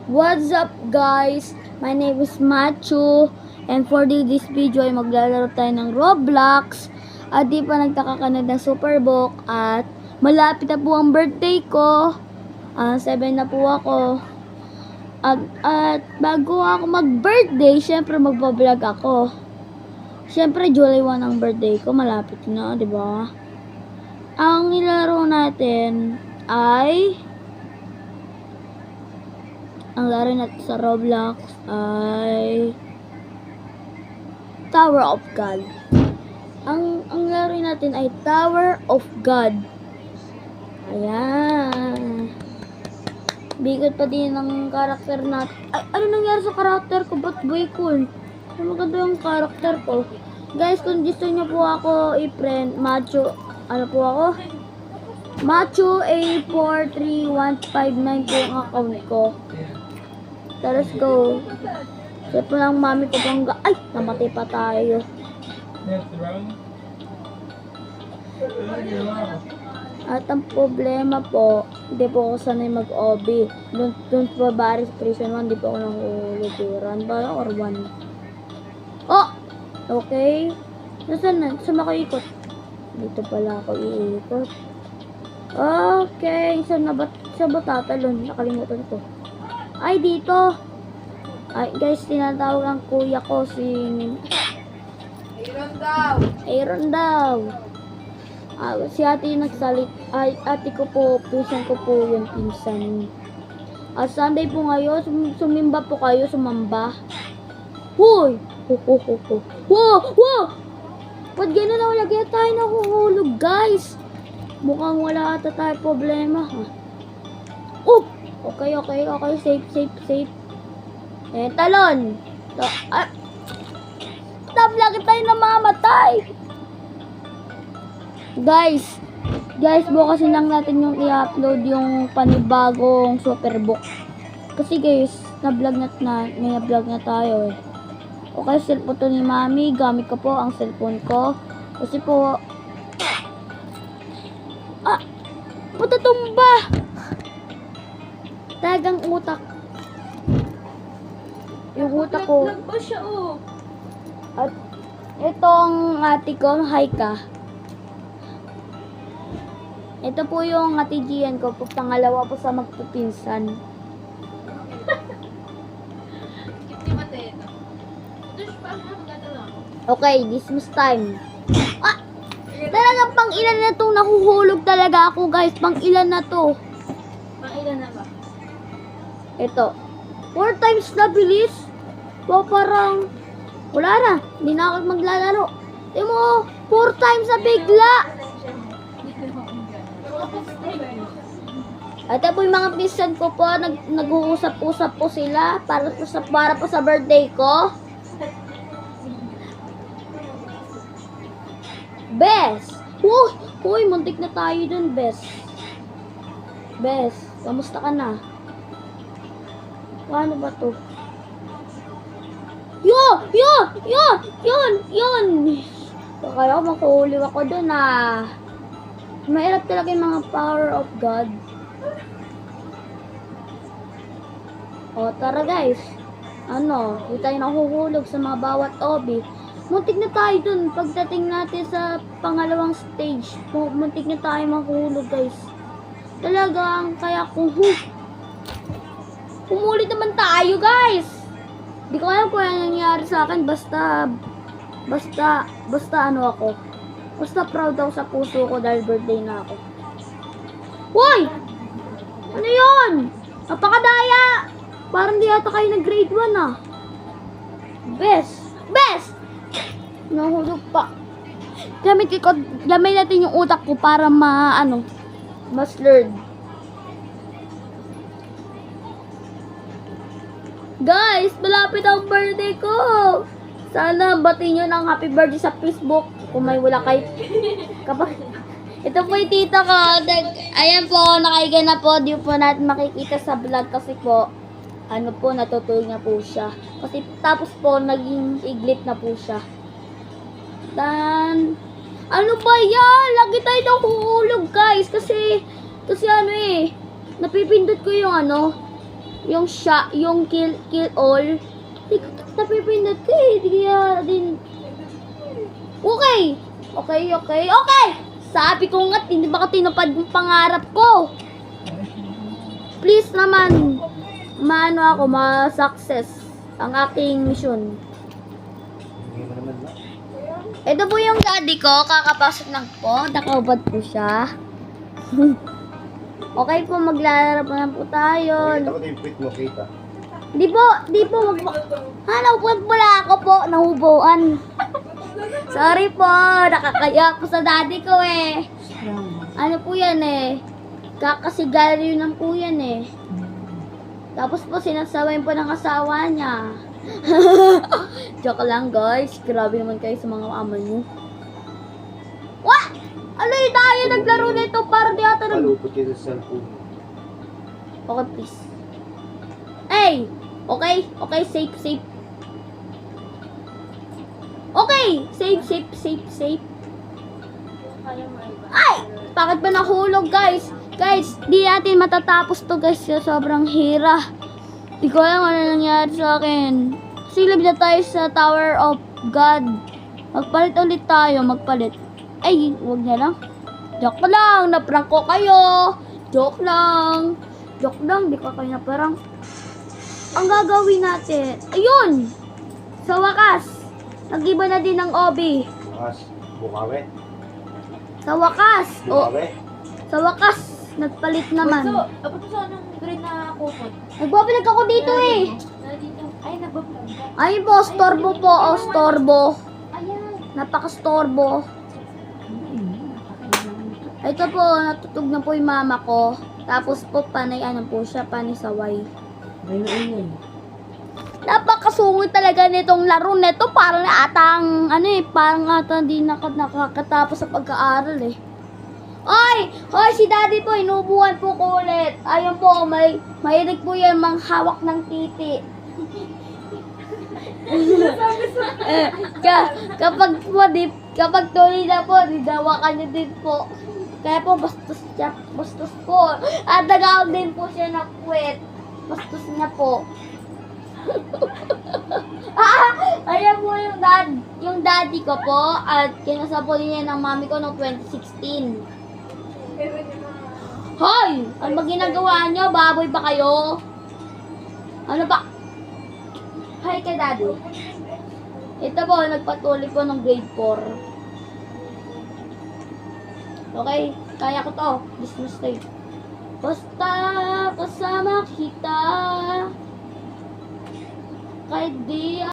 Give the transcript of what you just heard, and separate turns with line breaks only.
What's up guys? My name is Machu and for this video ay maglalaro tayo ng Roblox at di pa nagtaka ka na ng Superbook at malapit na po ang birthday ko. 7 na po ako. At bago ako mag-birthday, syempre magbablog ako. Syempre July 1 ang birthday ko, malapit na, di ba? Ang nilalaro natin ay ang laro natin sa Roblox ay Tower of God. Ang laro natin ay Tower of God. Ayan. Bigot pa din ng karakter natin. Ay, ano nangyari sa karakter ko? Ba't boy cool? Ay, maganda yung karakter ko. Guys, kung gusto niyo po ako i-friend, Macho, ano po ako? Macho A43159 po ang account ko. Let's go. Set po lang mami ko bangga. Ay, namatay pa tayo. At ang problema po, hindi po ako sanay mag-OB. Doon po Baris Prison 1, hindi po ako nangulog. Run ba or 1? Oh! Okay. Nasaan na? Saan ako ikot? Dito pala ako iikot. Okay. Saan ba tatalon? Nakalimutan ko. Ay, dito. Ay, guys, tinatawag ang kuya ko si Aaron daw. Si ate yung nagsalit. Ay, ate ko po, pinsan ko po yung pinsan. Sunday po ngayon, sumimba po kayo, sumamba. Hoy! Wow! Ba't gano'n na wala kaya tayo nahuhulog, guys? Mukhang wala ata tayo problema. Oh! Okay. Safe. Talon! Lagi tayo namamatay! Guys, bukasin lang natin yung i-upload yung panibagong Superbook. Kasi guys, may vlog na tayo eh. Okay, cellphone to ni Mami. Gamit ko po ang cellphone ko. Kasi po, patatumba! Tagang utak. Yung utak ko.
Naglag ba siya, oh?
At itong ate ko, hi ka. Ito po yung ate Gian ko. Pangalawa po sa magpupinsan. Okay, Christmas time. Talagang pang ilan na itong nahuhulog talaga ako, guys. Pang ilan na to.
Ilan na ba?
Ito. 4 times na bilis. Parang wala na. Hindi na ako maglalaro. Tingnan mo, 4 times na bigla. At po yung mga pinsan ko po, nag-uusap-usap po sila para po sa birthday ko. Bes! Uy, muntik na tayo dun, Bes. Bes, kamusta ka na? Paano ba to? Yun! Kaya makuhuli ako dun Mahirap talaga yung mga power of God. O, tara guys. Hindi tayo nahuhulog sa mga bawat obi. Muntik na tayo dun. Pagdating natin sa pangalawang stage, muntik na tayo mahuhulog guys. Talagang kaya umulit naman tayo guys. Di ko alam kung ano nangyari sa akin. Basta ako. Basta proud ako sa puso ko dahil birthday na ako. Hoy! Ano yun? Napakadaya! Parang di ata kayo nag-grade 1 Bes! Nahulog pa. Gamit natin yung utak ko para mas learn. Guys, malapit ang birthday ko. Sana batiin nyo ng happy birthday sa Facebook. Kung may wala kayo. Ito po yung tita ko. Ayan po, nakaiga na po. Di po natin makikita sa vlog kasi po, natutulog na po siya. Kasi tapos po, naging iglip na po siya. Ano ba yan? Lagi tayo nahuhulog guys. Kasi napipindot ko yung yung kill all. Hindi ko napipindot ko eh. Hindi kaya din. Okay. Okay. Sabi ko nga, hindi ba ka tinupad yung pangarap ko? Please naman, ma-success ang aking mission.
Hindi mo naman ba?
Ito po yung daddy ko, kakapasok lang po, nakaubad po siya. Okay po, maglalaro po na po tayo.
Nakita ko na yung tweet mo, kita.
Di po, wag po. Naupuan pala ako po, nahubuan. Sorry po, nakakaya po sa daddy ko eh. Ano po yan eh, kakasigarilyo lang po yan eh. Tapos po, sinasaway po ng asawa niya. Joke lang guys, grabe naman kayo sa mga ama niyo. What? Ano yung tayo naglaro nito para di ata nag...
Malupot yun sa cellphone mo.
Okay, please. Hey! Okay, safe. Okay! Safe. Ay! Bakit ba nahulog, guys? Guys, di natin matatapos to, guys. Sobrang hira. Di ko alam ano nangyari sa akin. Silib na tayo sa Tower of God. Magpalit ulit tayo, Ay, huwag na lang. Joke lang, naprank ko kayo. Joke lang, di ko kayo naparang. Ang gagawin natin, ayun! Sa wakas, nag-iba na din ng obi.
Bukas, bukawi.
Sa wakas, sa wakas, nagpalit naman.
So, abot sa anong green na kupot?
Nagbabalag ako dito eh.
Dito. Ay, nagbablog ka.
Ayun po, storbo po, storbo.
Ayan.
Napaka-storbo. Ito po, natutog na po yung mama ko. Tapos po, panay saway. Napakasungit talaga nitong laro nito. Parang atang, parang atang di nakakatapos sa pagkaaral eh. Oy, si daddy po, inubuhan po ko ulit. Ayun po, mahilig po yan manghawak ng titi. Kapag tuloy na po, didawakan niyo din po. Kaya po, bastos po. At nag-out din po siya ng puwet. Bastos niya po. Ayan po yung daddy ko po. At kinasabot niya ng mami ko noong 2016. Hoy! Ano ba ginagawa niyo? Baboy ba kayo? Ano ba? Hi kay daddy. Ito po, nagpatuloy po ng grade 4. Okay, kaya ko to. Business tayo. Basta kasama kita. Kahit di